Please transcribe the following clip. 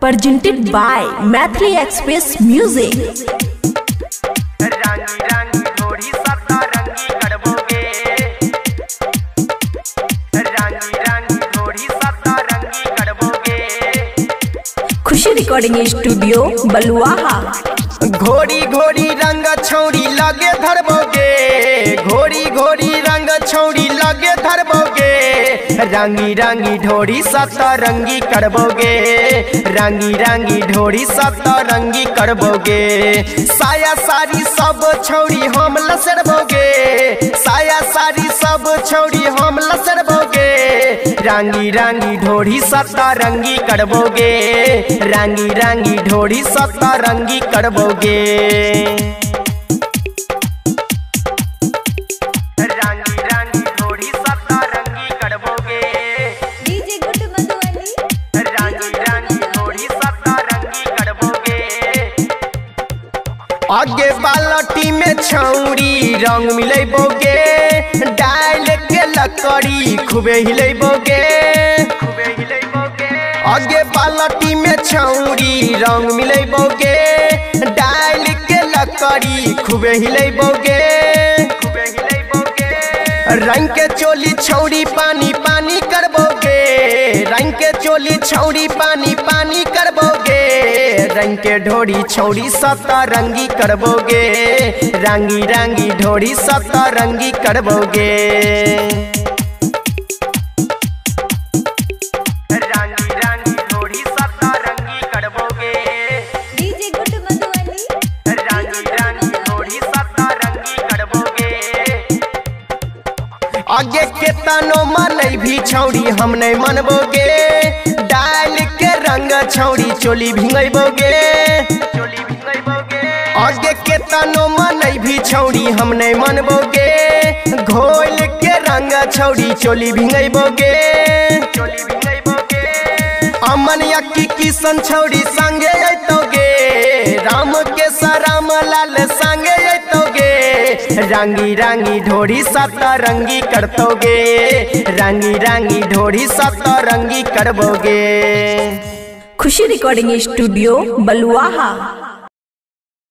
presented by Mathli Express Music. Khushi recording studio Baluaha. घोड़ी घोड़ी रंग छौड़ी लगे धरबोगे, घोड़ी घोड़ी रंग छौड़ी लगे धरबोगे, रंगी रंगी ढोड़ी सतरंगी करबोगे, रंगी रंगी ढोड़ी सतरंगी करबोगे। साया साड़ी सब छौड़ी हम लसरबोगे, साया साड़ी सब छौड़ी हम लसरबोगे, रंगी रंगी ढोड़ी सतरंगी करबोगे, रंगी रंगी ढोड़ी सतरंगी करबोगे। रंगी रंगी ढोड़ी सतरंगी करबोगे। DJ good Madhubani. रंगी रंगी ढोड़ी सतरंगी करबोगे। आगे बालटी में छौड़ी रंग मिलेबोगे, डाल के लकड़ी खूबे हिलेबोगे, आगे बालटी में छौड़ी रंग मिलेबोगे, डाल के लकड़ी खूबे हिलेबोगे, रंग के चोली छौड़ी पानी पानी करबोगे, रंग के चोली छौड़ी पानी पानी करबोगे, रंग के ढोड़ी छौड़ी सतरंगी करबोगे, रंगी रंगी ढोड़ी सतरंगी करबोगे। आगे के तनो मन भी छौड़ी हम नहीं मनबोगे, डाल के रंग छौड़ी चोली भिंगबोगे, आगे के तनो मन भी छौड़ी हम नहीं मनबोगे, घोल के रंग छौड़ी चोली भिंगबोगे। अमनिया की किशन छौड़ी संगे अतोगे, राम के सराम लाल संगे अतोगे, रंगी रंगी ढोड़ी सतरंगी करतोगे, रंगी रंगी ढोड़ी सतरंगी करबोगे। खुशी रिकॉर्डिंग स्टूडियो बलुआहा।